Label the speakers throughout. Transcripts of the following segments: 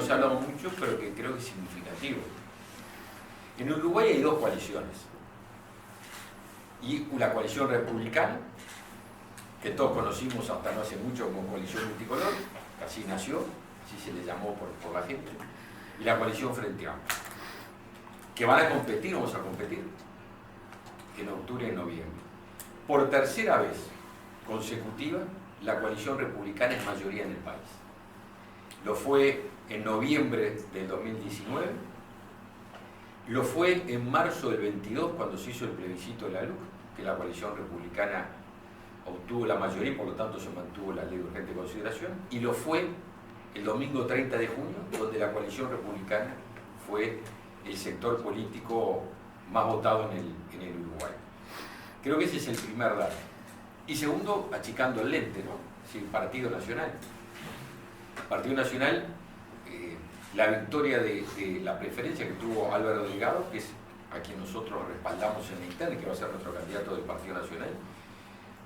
Speaker 1: no se ha hablado mucho, pero que creo que es significativo. En Uruguay hay dos coaliciones. Y la coalición republicana, que todos conocimos hasta no hace mucho como coalición multicolor, así nació, así se le llamó por la gente, y la coalición Frente Amplio, que van a competir, vamos a competir, en octubre y noviembre. Por tercera vez consecutiva, la coalición republicana es mayoría en el país. Lo fue en noviembre del 2019, lo fue en marzo del 22 cuando se hizo el plebiscito de la LUC, que la coalición republicana obtuvo la mayoría y por lo tanto se mantuvo la ley de urgente consideración, y lo fue el domingo 30 de junio, donde la coalición republicana fue el sector político más votado en el Uruguay. Creo que ese es el primer dato. Y segundo, achicando el lente, ¿no? Sí, Partido Nacional. Partido Nacional, la victoria de la preferencia que tuvo Álvaro Delgado, que es a quien nosotros respaldamos en la interna, que va a ser nuestro candidato del Partido Nacional,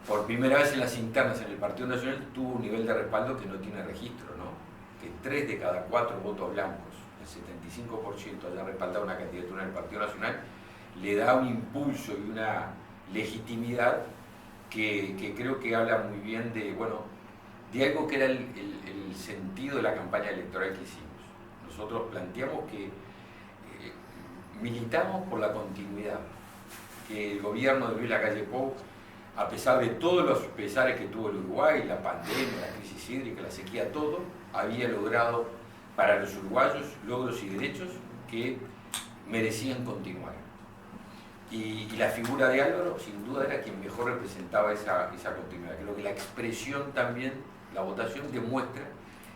Speaker 1: por primera vez en las internas en el Partido Nacional tuvo un nivel de respaldo que no tiene registro, ¿no? Que 3 de cada 4 votos blancos, el 75% haya respaldado una candidatura en el Partido Nacional, le da un impulso y una legitimidad que creo que habla muy bien de, bueno, de algo que era el sentido de la campaña electoral que hicimos. Nosotros planteamos que militamos por la continuidad, que el gobierno de Luis Lacalle Pou, a pesar de todos los pesares que tuvo el Uruguay, la pandemia, la crisis hídrica, la sequía, todo, había logrado para los uruguayos logros y derechos que merecían continuar. Y la figura de Álvaro, sin duda, era quien mejor representaba esa continuidad. Creo que la expresión también, la votación, demuestra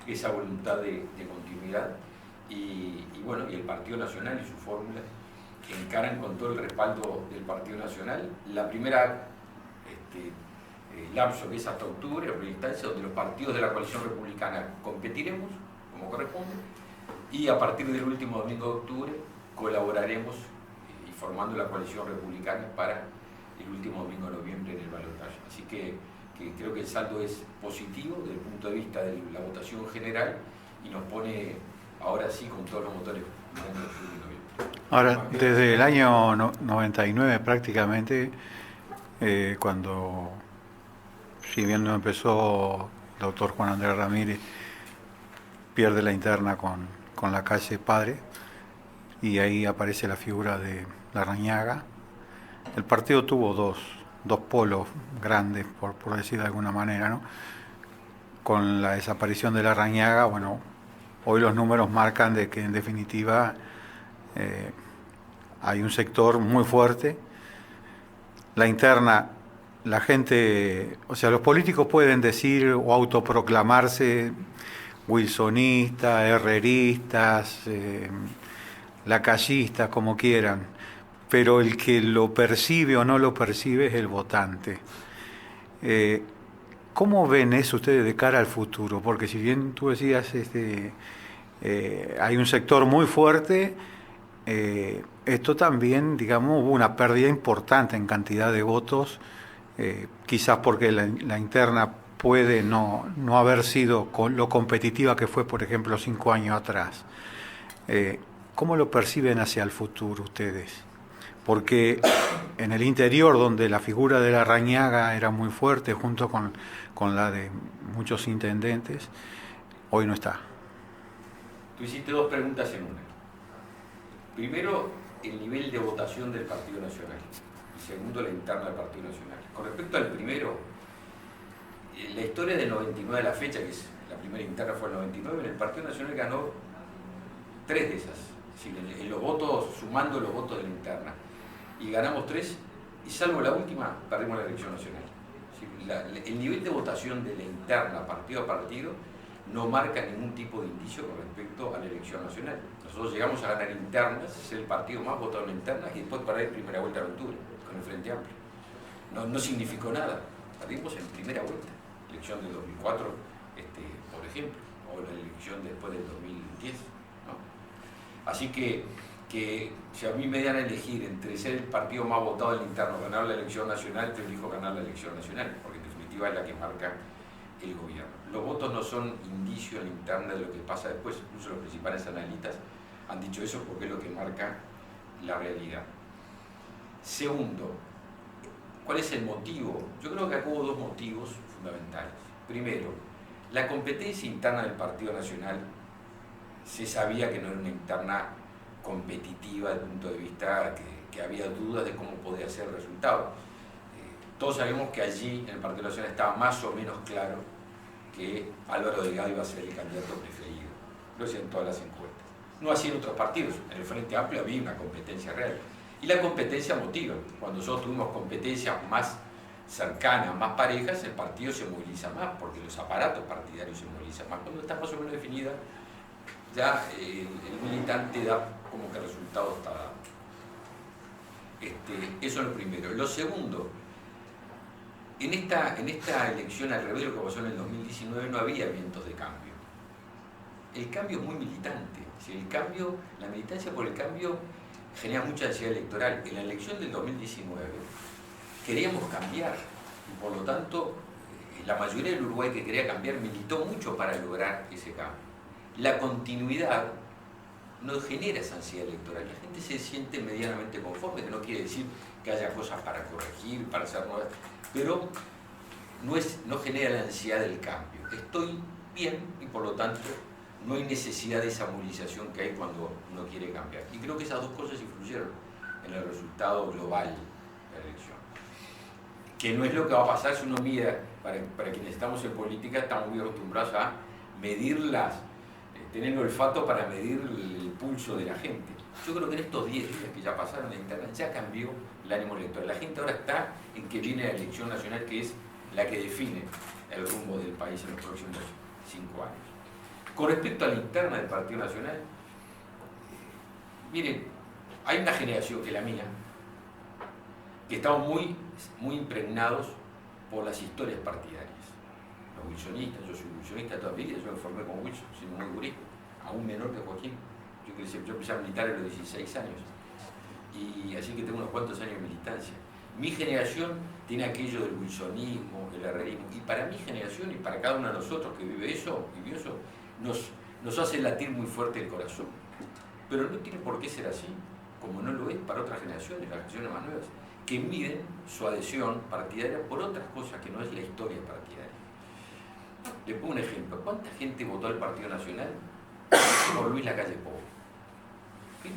Speaker 1: esa voluntad de continuidad. Y bueno, y el Partido Nacional y su fórmula encaran con todo el respaldo del Partido Nacional la primera lapso, que es hasta octubre, la primera instancia, donde los partidos de la coalición republicana competiremos como corresponde, y a partir del último domingo de octubre colaboraremos formando la coalición republicana para el último domingo de noviembre en el balotaje. Así que creo que el saldo es positivo desde el punto de vista de la votación general y nos pone ahora sí con todos los motores en octubre y noviembre.
Speaker 2: Ahora, desde el año 99 prácticamente, cuando, si bien no empezó el doctor Juan Andrés Ramírez, pierde la interna con Lacalle Padre, y ahí aparece la figura de Larrañaga. El partido tuvo dos polos grandes, por decir de alguna manera, ¿no? Con la desaparición de Larrañaga, bueno, hoy los números marcan de que en definitiva hay un sector muy fuerte. La interna, la gente, o sea, los políticos pueden decir o autoproclamarse wilsonistas, herreristas, lacayistas, como quieran, pero el que lo percibe o no lo percibe es el votante. ¿Cómo ven eso ustedes de cara al futuro? Porque si bien tú decías, hay un sector muy fuerte, esto también, digamos, hubo una pérdida importante en cantidad de votos, quizás porque la interna puede no haber sido lo competitiva que fue, por ejemplo, 5 años atrás. ¿Cómo lo perciben hacia el futuro ustedes? Porque en el interior, donde la figura de Larrañaga era muy fuerte, junto con la de muchos intendentes, hoy no está.
Speaker 1: Tú hiciste dos preguntas en una. Primero, el nivel de votación del Partido Nacional. Y segundo, la interna del Partido Nacional. Con respecto al primero, la historia del 99 a la fecha, que es la primera interna fue el 99, el Partido Nacional ganó 3 de esas. Es decir, en los votos, sumando los votos de la interna. Y ganamos 3, y salvo la última, perdimos la elección nacional. El nivel de votación de la interna, partido a partido, no marca ningún tipo de indicio con respecto a la elección nacional. Nosotros llegamos a ganar internas, ser el partido más votado en internas, y después perder primera vuelta en octubre, con el Frente Amplio. No significó nada. Perdimos en primera vuelta. Elección del 2004, por ejemplo, o la elección después del 2010. ¿No? Así que si a mí me dan a elegir entre ser el partido más votado del interno, ganar la elección nacional, te elijo ganar la elección nacional, porque en definitiva es la que marca el gobierno. Los votos no son indicio en la interna de lo que pasa después, incluso los principales analistas han dicho eso porque es lo que marca la realidad. Segundo, ¿cuál es el motivo? Yo creo que acá hubo dos motivos fundamentales. Primero, la competencia interna del Partido Nacional se sabía que no era una interna competitiva desde el punto de vista que había dudas de cómo podía ser el resultado. Todos sabemos que allí en el Partido Nacional estaba más o menos claro que Álvaro Delgado iba a ser el candidato preferido. Lo decían todas las encuestas. No así en otros partidos. En el Frente Amplio había una competencia real. Y la competencia motiva. Cuando nosotros tuvimos competencias más cercanas, más parejas, el partido se moviliza más, porque los aparatos partidarios se movilizan más. Cuando está más o menos definida, ya el militante da como que el resultado está dado. Eso es lo primero. Lo segundo, en esta elección, al revés de lo que pasó en el 2019, no había vientos de cambio. El cambio es muy militante. Si la militancia por el cambio genera mucha ansiedad electoral. En la elección del 2019 queríamos cambiar y por lo tanto la mayoría del Uruguay que quería cambiar militó mucho para lograr ese cambio. La continuidad no genera esa ansiedad electoral. La gente se siente medianamente conforme, que no quiere decir que haya cosas para corregir, para hacer nuevas, pero no genera la ansiedad del cambio. Estoy bien y por lo tanto no hay necesidad de esa movilización que hay cuando uno quiere cambiar. Y creo que esas dos cosas influyeron en el resultado global de la elección. Que no es lo que va a pasar si uno mira, para quienes estamos en política, estamos muy acostumbrados a medirlas, tener el olfato para medir el pulso de la gente. Yo creo que en estos 10 días que ya pasaron en internet ya cambió el ánimo electoral. La gente ahora está en que viene la elección nacional, que es la que define el rumbo del país en los próximos 5 años. Con respecto a la interna del Partido Nacional, miren, hay una generación que es la mía, que estamos muy impregnados por las historias partidarias. Los wilsonistas, yo soy wilsonista toda mi vida, yo me formé como Wilson, siendo muy gurí, aún menor que Joaquín. Yo empecé a militar a los 16 años, y así que tengo unos cuantos años de militancia. Mi generación tiene aquello del wilsonismo, el herrerismo, y para mi generación y para cada uno de nosotros que vivió eso, nos hace latir muy fuerte el corazón. Pero no tiene por qué ser así, como no lo es para otras generaciones, las generaciones más nuevas, que miden su adhesión partidaria por otras cosas que no es la historia partidaria. Le pongo un ejemplo. ¿Cuánta gente votó al Partido Nacional por Luis Lacalle Pou? Que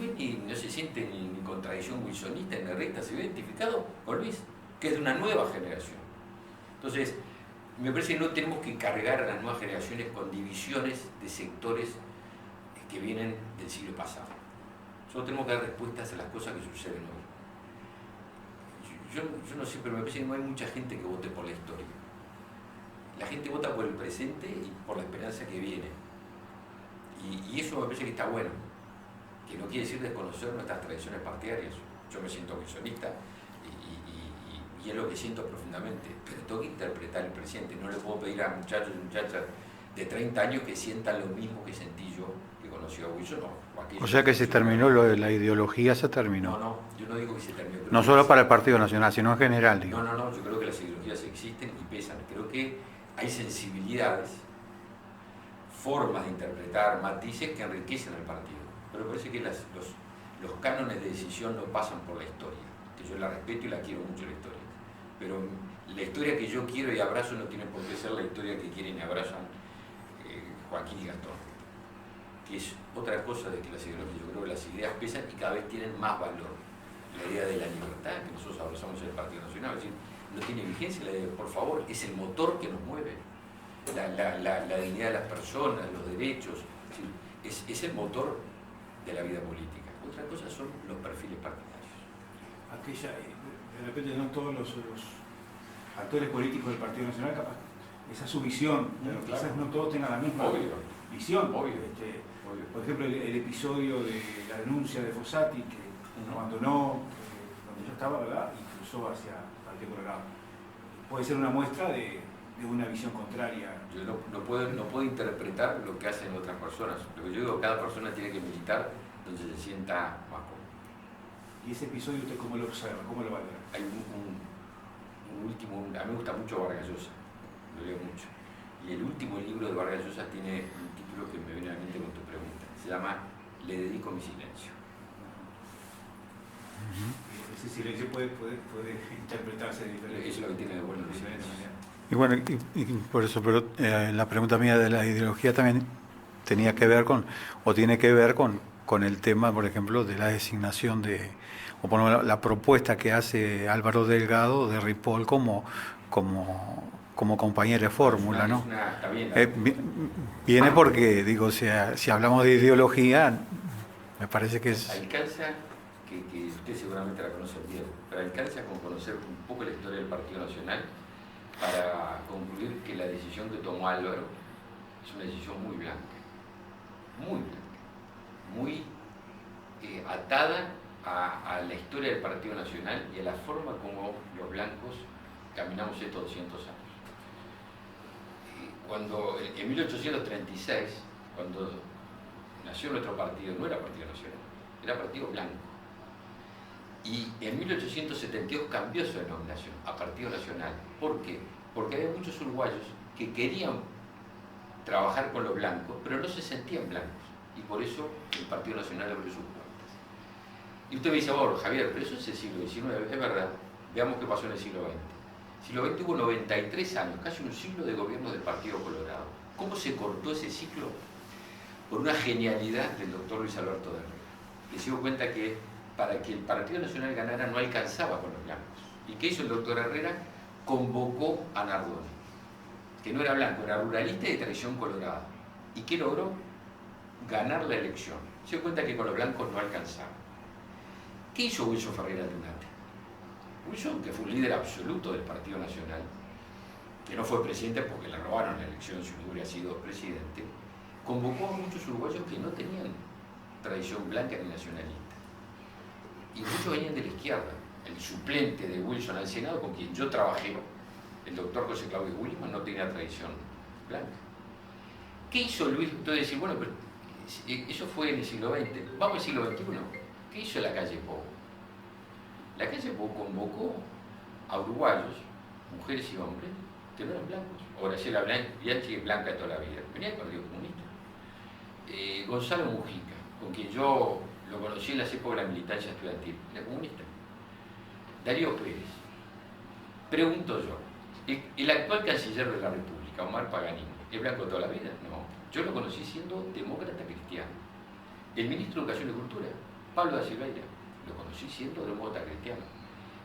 Speaker 1: no se siente ni contradicción wilsonista, ni recta, se ve identificado con Luis, que es de una nueva generación. Entonces, me parece que no tenemos que cargar a las nuevas generaciones con divisiones de sectores que vienen del siglo pasado. Solo tenemos que dar respuestas a las cosas que suceden hoy. Yo no sé, pero me parece que no hay mucha gente que vote por la historia. La gente vota por el presente y por la esperanza que viene. Y eso me parece que está bueno, que no quiere decir desconocer nuestras tradiciones partidarias. Yo me siento wilsonista y es lo que siento profundamente, pero tengo que interpretar el presente. No le puedo pedir a muchachos y muchachas de 30 años que sientan lo mismo que sentí yo, que conocí a Wilson.
Speaker 2: O sea que se terminó lo de la ideología, se terminó.
Speaker 1: No, yo no digo que se terminó.
Speaker 2: No solo para el Partido Nacional, sino en general, digo.
Speaker 1: No, yo creo que las ideologías existen y pesan. Creo que hay sensibilidades, formas de interpretar, matices que enriquecen al partido. Pero parece que los cánones de decisión no pasan por la historia, que yo la respeto y la quiero mucho la historia. Pero la historia que yo quiero y abrazo no tiene por qué ser la historia que quieren y abrazan Joaquín y Gastón, que es otra cosa de que las ideologías. Yo creo que las ideas pesan y cada vez tienen más valor. La idea de la libertad que nosotros abrazamos en el Partido Nacional, es decir, no tiene vigencia la idea, por favor, es el motor que nos mueve. La dignidad de las personas, los derechos, es el motor de la vida política. Otra cosa son los perfiles partidarios.
Speaker 3: De repente no todos los actores políticos del Partido Nacional, capaz, esa es su visión, pero
Speaker 1: claro.
Speaker 3: Quizás no todos tengan la misma visión.
Speaker 1: Obvio.
Speaker 3: Por ejemplo, el episodio de la denuncia de Fossati, que abandonó donde yo estaba, ¿verdad? Y cruzó hacia Partido Colorado. Puede ser una muestra de una visión contraria.
Speaker 1: Yo no puedo interpretar lo que hacen otras personas. Lo que yo digo, cada persona tiene que militar donde se sienta más cómodo.
Speaker 3: ¿Y ese episodio usted cómo lo observa? ¿Cómo lo valora?
Speaker 1: Hay un último, a mí me gusta mucho Vargas Llosa, lo leo mucho. Y el último libro de Vargas Llosa tiene un título que me viene a la mente con tu pregunta. Se llama Le dedico mi silencio.
Speaker 3: Ese silencio puede interpretarse de diferente.
Speaker 1: Eso es lo que tiene de bueno el silencio.
Speaker 2: Y bueno, y por eso, pero la pregunta mía de la ideología también tenía que ver con, o tiene que ver con el tema, por ejemplo, de la designación o por lo menos la propuesta que hace Álvaro Delgado de Ripoll como compañero de fórmula, ¿no?
Speaker 1: Está bien,
Speaker 2: Viene porque, digo, si hablamos de ideología, me parece que es...
Speaker 1: Alcanza, que usted seguramente la conoce bien, pero alcanza con conocer un poco la historia del Partido Nacional para concluir que la decisión que tomó Álvaro es una decisión muy blanca, muy atada a la historia del Partido Nacional y a la forma como los blancos caminamos estos 200 años. Cuando en 1836, cuando nació nuestro partido, no era Partido Nacional, era Partido Blanco. Y en 1872 cambió su denominación a Partido Nacional. ¿Por qué? Porque había muchos uruguayos que querían trabajar con los blancos, pero no se sentían blancos. Y por eso el Partido Nacional abrió sus puertas. Y usted me dice, bueno, Javier, pero eso es el siglo XIX, es verdad. Veamos qué pasó en el siglo XX. El siglo XX hubo 93 años, casi un siglo de gobierno del Partido Colorado. ¿Cómo se cortó ese ciclo? Por una genialidad del doctor Luis Alberto de Herrera. Que se dio cuenta que para que el Partido Nacional ganara no alcanzaba con los blancos. ¿Y qué hizo el doctor Herrera? Convocó a Nardone, que no era blanco, era ruralista y de tradición colorada. ¿Y qué logró? Ganar la elección. Se dio cuenta que con los blancos no alcanzaba. ¿Qué hizo Wilson Ferreira Lunate? Wilson, que fue un líder absoluto del Partido Nacional, que no fue presidente porque le robaron la elección si no hubiera sido presidente, convocó a muchos uruguayos que no tenían tradición blanca ni nacionalista. Y muchos venían de la izquierda. El suplente de Wilson al Senado, con quien yo trabajé, el doctor José Claudio Williman, no tenía tradición blanca. ¿Qué hizo Luis? Entonces decir, bueno, pero eso fue en el siglo XX. Vamos al siglo XXI. ¿Qué hizo la calle Pou? La calle Pou convocó a uruguayos, mujeres y hombres, que no eran blancos. Graciela Bianchi es blanca de toda la vida. Venía del Partido Comunista. Gonzalo Mujica, con quien yo lo conocí en las épocas de la militancia estudiantil, era comunista. Darío Pérez. Pregunto yo, ¿el actual canciller de la República, Omar Paganini, es blanco toda la vida? No. Yo lo conocí siendo demócrata cristiano. El ministro de Educación y Cultura, Pablo da Silveira, lo conocí siendo demócrata cristiano.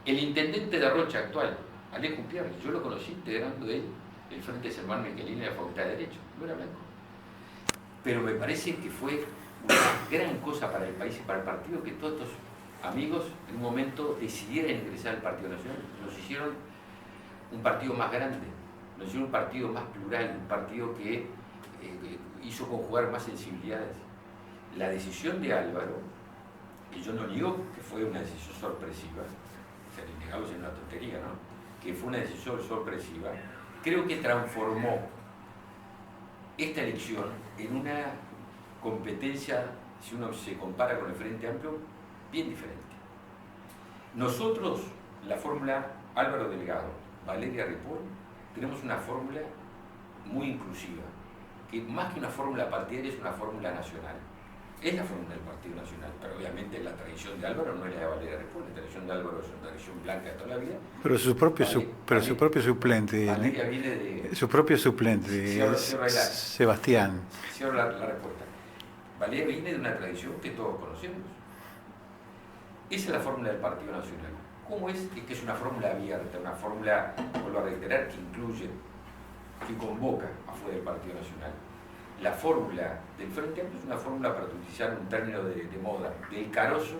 Speaker 1: El intendente de Rocha actual, Alejo Pierre, yo lo conocí integrando él el Frente Sermán Michelini de la Facultad de Derecho. No era blanco. Pero me parece que fue una gran cosa para el país y para el partido que todos estos amigos en un momento decidieran ingresar al Partido Nacional. Nos hicieron un partido más grande, nos hicieron un partido más plural, un partido que hizo conjugar más sensibilidades. La decisión de Álvaro, y yo no niego que fue una decisión sorpresiva, o sea, el innegable es una tontería, ¿no? Que fue una decisión sorpresiva, creo que transformó esta elección en una competencia, si uno se compara con el Frente Amplio, bien diferente. Nosotros, la fórmula Álvaro Delgado, Valeria Ripoll, tenemos una fórmula muy inclusiva, que más que una fórmula partidaria es una fórmula nacional. Es la fórmula del Partido Nacional, pero obviamente la tradición de Álvaro no es la de Valeria Ripoll, la tradición de Álvaro es una tradición blanca de toda la vida.
Speaker 2: Pero su propio suplente,
Speaker 1: Valeria viene de...
Speaker 2: su propio suplente, Sebastián.
Speaker 1: Cierro la respuesta. Valeria viene de una tradición que todos conocemos. Esa es la fórmula del Partido Nacional. ¿Cómo es? Es que es una fórmula abierta, una fórmula, vuelvo a reiterar, que incluye, que convoca afuera del Partido Nacional. La fórmula del Frente Amplio es una fórmula, para utilizar un término de moda, del carozo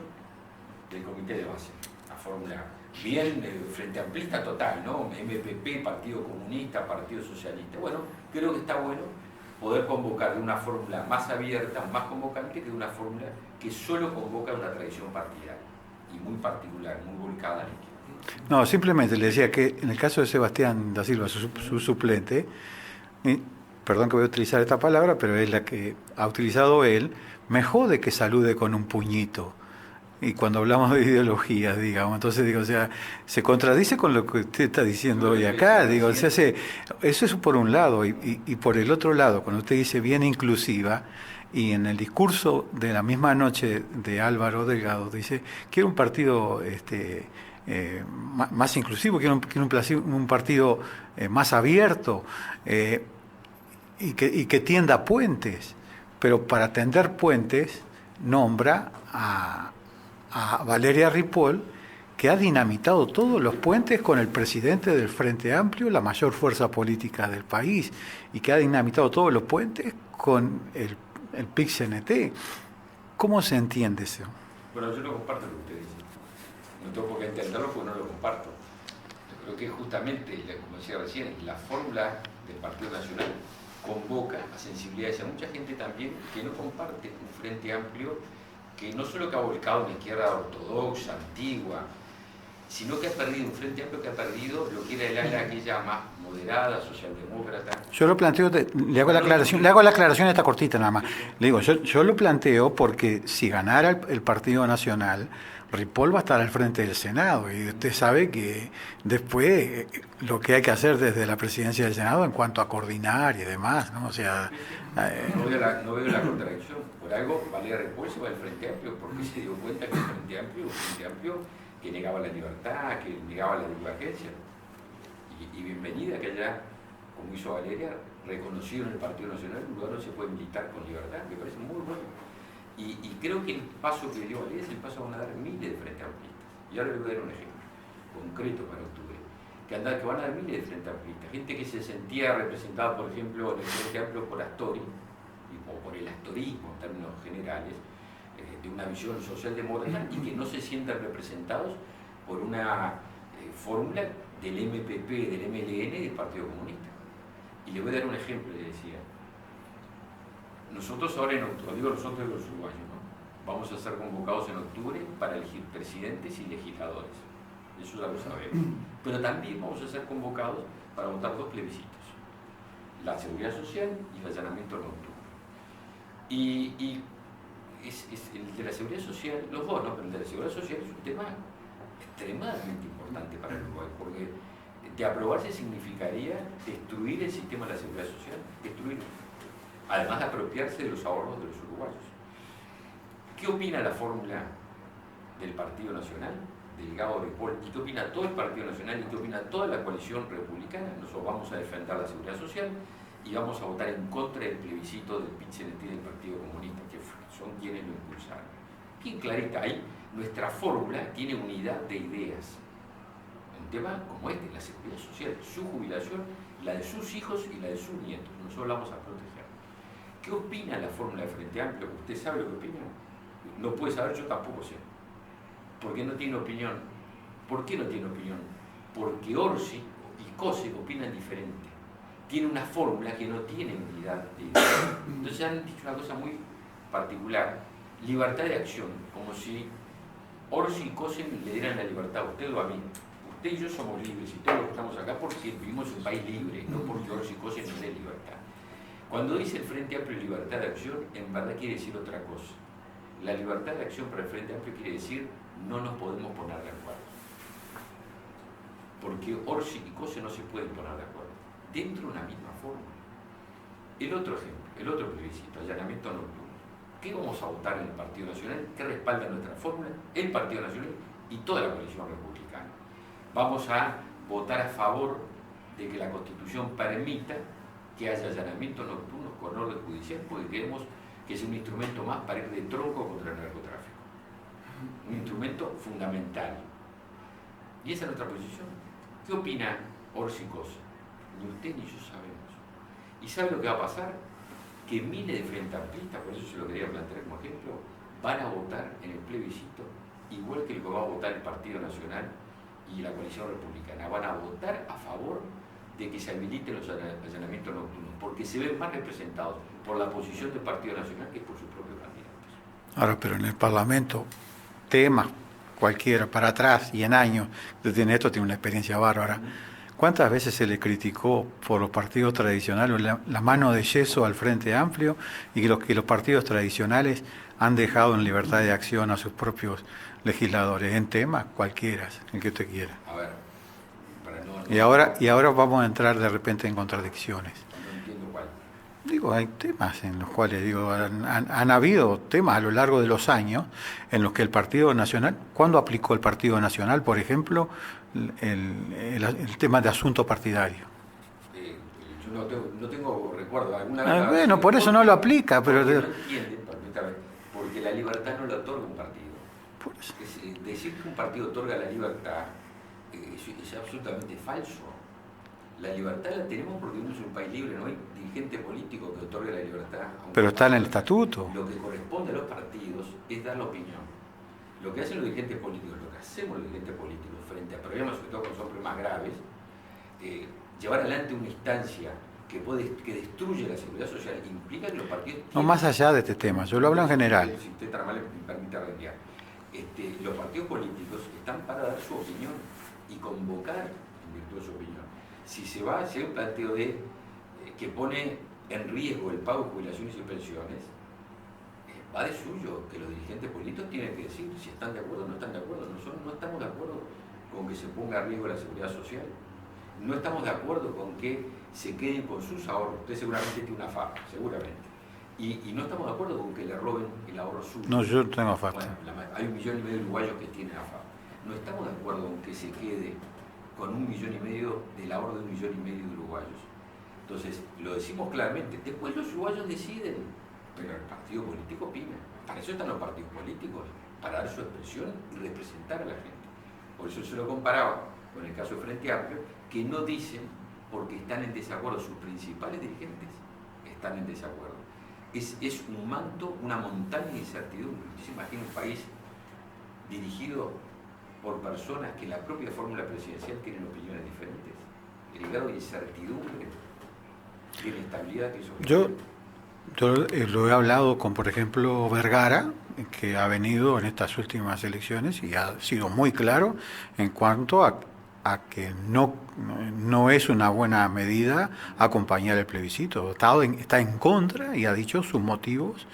Speaker 1: del comité de base. Una fórmula bien frente amplista total, ¿no? MPP, Partido Comunista, Partido Socialista. Bueno, creo que está bueno poder convocar de una fórmula más abierta, más convocante, que de una fórmula que solo convoca una tradición partidaria y muy particular, muy volcada en el...
Speaker 2: No, simplemente le decía que en el caso de Sebastián da Silva, su suplente, perdón que voy a utilizar esta palabra, pero es la que ha utilizado él, me jode que salude con un puñito y cuando hablamos de ideologías, digamos, entonces digo, o sea, se contradice con lo que usted está diciendo hoy acá, digo, se hace, eso es por un lado, y por el otro lado, cuando usted dice bien inclusiva, y en el discurso de la misma noche de Álvaro Delgado dice, quiero un partido más inclusivo, quiero un partido más abierto, y que tienda puentes, pero para tender puentes nombra a Valeria Ripoll, que ha dinamitado todos los puentes con el presidente del Frente Amplio, la mayor fuerza política del país, y que ha dinamitado todos los puentes con el PIT-CNT. ¿Cómo se entiende eso?
Speaker 1: Bueno, yo no comparto lo que usted dice. No tengo por qué entenderlo porque no lo comparto. Yo creo que justamente, como decía recién, la fórmula del Partido Nacional convoca a sensibilidades a mucha gente también que no comparte un Frente Amplio que no solo que ha volcado en la izquierda ortodoxa, antigua, sino que ha perdido un Frente Amplio que ha perdido lo que era el ala aquella más moderada, socialdemócrata.
Speaker 2: Yo lo planteo, le hago la aclaración esta cortita nada más. Le digo, yo lo planteo porque si ganara el Partido Nacional, Ripoll va a estar al frente del Senado, y usted sabe que después lo que hay que hacer desde la presidencia del Senado en cuanto a coordinar y demás, ¿no? O sea...
Speaker 1: No veo la contradicción. Por algo, Valeria Ripoll se va al Frente Amplio porque se dio cuenta que el Frente Amplio que negaba la libertad, que negaba la divergencia. Y bienvenida que haya, como hizo Valeria, reconocido en el Partido Nacional un lugar donde se puede militar con libertad. Me parece muy bueno. Y creo que el paso que dio Valeria es el paso que van a dar miles de Frente Amplistas. Y ahora le voy a dar un ejemplo concreto para octubre. Que van a dar miles de Frente Amplistas. Gente que se sentía representada, por ejemplo, en el Frente Amplio por Astori, o por el astorismo en términos generales, de una visión socialdemócrata, y que no se sientan representados por una fórmula del MPP, del MLN, del Partido Comunista. Y le voy a dar un ejemplo, le decía. Nosotros ahora en octubre, digo nosotros los uruguayos, ¿no? Vamos a ser convocados en octubre para elegir presidentes y legisladores. Eso ya lo sabemos. Pero también vamos a ser convocados para votar dos plebiscitos. La seguridad social y el allanamiento nocturno. Y el de la seguridad social, los dos, ¿no? Pero el de la seguridad social es un tema extremadamente importante para el Uruguay, porque de aprobarse significaría destruir el sistema de la seguridad social, destruirlo, además de apropiarse de los ahorros de los uruguayos. ¿Qué opina la fórmula del Partido Nacional, del Gabo Ripoll, y qué opina todo el Partido Nacional, y qué opina toda la coalición republicana? Nosotros vamos a defender la seguridad social y vamos a votar en contra del plebiscito del PIT-CNT del Partido Comunista, que son quienes lo impulsaron. Bien clarita, ahí nuestra fórmula tiene unidad de ideas. Un tema como este, la seguridad social, su jubilación, la de sus hijos y la de sus nietos. Nosotros la vamos a proteger. ¿Qué opina la fórmula de Frente Amplio? ¿Usted sabe lo que opina? No puede saber, yo tampoco sé. ¿Por qué no tiene opinión? ¿Por qué no tiene opinión? Porque Orsi y COSE opinan diferente. Tiene una fórmula que no tiene unidad de ideas. Entonces han dicho una cosa muy particular. Libertad de acción, como si Orsi y COSE le dieran la libertad a usted o a mí. Usted y yo somos libres y todos los que estamos acá porque vivimos en un país libre, no porque Orsi y COSE nos den libertad. Cuando dice el Frente Amplio libertad de acción, en verdad quiere decir otra cosa. La libertad de acción para el Frente Amplio quiere decir no nos podemos poner de acuerdo. Porque Orsi y COSE no se pueden poner de acuerdo dentro de una misma forma. El otro ejemplo, el otro plebiscito, allanamiento nocturno. ¿Qué vamos a votar en el Partido Nacional? ¿Qué respalda nuestra fórmula? El Partido Nacional y toda la coalición republicana. Vamos a votar a favor de que la Constitución permita que haya allanamientos nocturnos con orden judicial, porque creemos que es un instrumento más para ir de tronco contra el narcotráfico. Un instrumento fundamental. Y esa es nuestra posición. ¿Qué opina Orsi y COSE? Ni usted ni yo sabemos. ¿Y sabe lo que va a pasar? Que miles de frente amplistas, por eso se lo quería plantear como ejemplo, van a votar en el plebiscito igual que lo que va a votar el Partido Nacional y la coalición republicana. Van a votar a favor de que se habiliten los allanamientos nocturnos, porque se ven más representados por la posición del Partido Nacional que por sus propios candidatos.
Speaker 2: Ahora, pero en el Parlamento, temas cualquiera, para atrás y en años, desde Neto tiene una experiencia bárbara. ¿Cuántas veces se le criticó por los partidos tradicionales la mano de yeso al Frente Amplio y que los partidos tradicionales han dejado en libertad de acción a sus propios legisladores, en temas cualquiera, el que usted quiera.
Speaker 1: A ver, para no...
Speaker 2: Y ahora vamos a entrar de repente en contradicciones.
Speaker 1: No entiendo cuál.
Speaker 2: Digo, hay temas en los cuales, digo, han habido temas a lo largo de los años en los que el Partido Nacional, ¿cuándo aplicó el Partido Nacional, por ejemplo, el tema de asunto partidario?
Speaker 1: Yo no tengo recuerdo. ¿Alguna vez
Speaker 2: Bueno, por eso no lo aplica, pero...
Speaker 1: No entienden perfectamente, porque la libertad no la otorga un partido. Decir que un partido otorga la libertad es absolutamente falso. La libertad la tenemos porque vivimos en un país libre, no hay dirigente político que otorgue la libertad.
Speaker 2: Pero está en el estatuto.
Speaker 1: Lo que corresponde a los partidos es dar la opinión. Lo que hacen los dirigentes políticos, lo que hacemos los dirigentes políticos frente a problemas, sobre todo cuando son problemas graves, llevar adelante una instancia que destruye la seguridad social implica que los partidos...
Speaker 2: No, más allá de este tema, yo lo hablo en general.
Speaker 1: Si usted tan mal me permite reenviar. Los partidos políticos están para dar su opinión y convocar en virtud de su opinión. Si hay un planteo que pone en riesgo el pago de jubilaciones y pensiones, va de suyo que los dirigentes políticos tienen que decir si están de acuerdo o no están de acuerdo. Nosotros no estamos de acuerdo con que se ponga a riesgo la seguridad social. No estamos de acuerdo con que se queden con sus ahorros. Usted seguramente tiene una FAP, seguramente. Y no estamos de acuerdo con que le roben el ahorro suyo.
Speaker 2: No, yo no tengo FAP.
Speaker 1: Bueno, hay 1,5 millones de uruguayos que tienen AFAP. No estamos de acuerdo con que se quede con 1,5 millones del ahorro de 1,5 millones de uruguayos. Entonces, lo decimos claramente. Después los uruguayos deciden, pero el partido político opina. Para eso están los partidos políticos, para dar su expresión y representar a la gente. Por eso se lo comparaba con el caso de Frente Amplio, que no dicen porque están en desacuerdo, sus principales dirigentes están en desacuerdo. Es un manto, una montaña de incertidumbre. Usted se imagina un país dirigido por personas que en la propia fórmula presidencial tienen opiniones diferentes. El grado de incertidumbre, de inestabilidad que eso...
Speaker 2: Yo lo he hablado con, por ejemplo, Vergara, que ha venido en estas últimas elecciones y ha sido muy claro en cuanto a que no es una buena medida acompañar el plebiscito. Está en contra y ha dicho sus motivos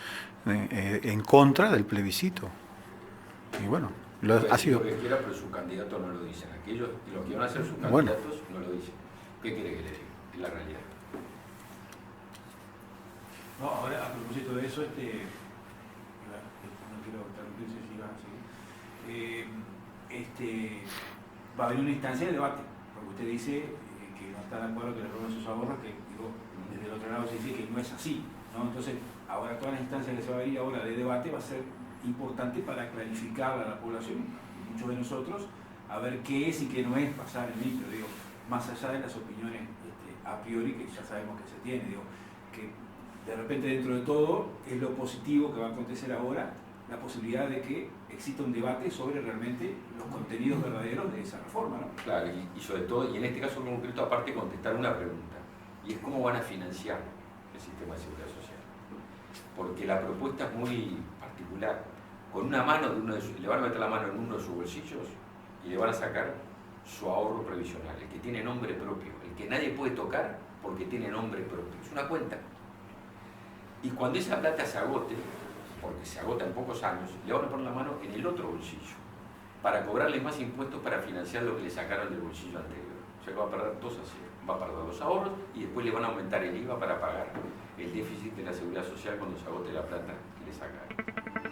Speaker 2: en contra del plebiscito. Y bueno, ha sido...
Speaker 1: Lo que quiera, pero sus candidatos no lo dicen. Aquellos, los que van a ser sus candidatos no lo dicen. ¿Qué quiere que le diga? Es la realidad.
Speaker 3: No, ahora a propósito de eso, no quiero interrumpirse si va a seguir. Va a haber una instancia de debate, porque usted dice que no está de acuerdo que le roben sus ahorros, que digo, desde el otro lado se dice que no es así, ¿no? Entonces, ahora toda la instancia que se va a ir ahora de debate va a ser importante para clarificar a la población, muchos de nosotros, a ver qué es y qué no es pasar el micro, digo, más allá de las opiniones a priori que ya sabemos que se tiene, digo, que de repente dentro de todo es lo positivo que va a acontecer ahora, la posibilidad de que exista un debate sobre realmente los contenidos verdaderos de esa reforma, ¿no?
Speaker 1: Claro, y sobre todo, y en este caso concreto, aparte contestar una pregunta, y es cómo van a financiar el sistema de seguridad social. Porque la propuesta es muy particular. Con una mano, le van a meter la mano en uno de sus bolsillos y le van a sacar su ahorro previsional, el que tiene nombre propio, el que nadie puede tocar porque tiene nombre propio. Es una cuenta. Y cuando esa plata se agote, porque se agota en pocos años, le van a poner la mano en el otro bolsillo para cobrarle más impuestos para financiar lo que le sacaron del bolsillo anterior. O sea que va a perder 2 a 0. Va a perder los ahorros y después le van a aumentar el IVA para pagar el déficit de la seguridad social cuando se agote la plata que le sacaron.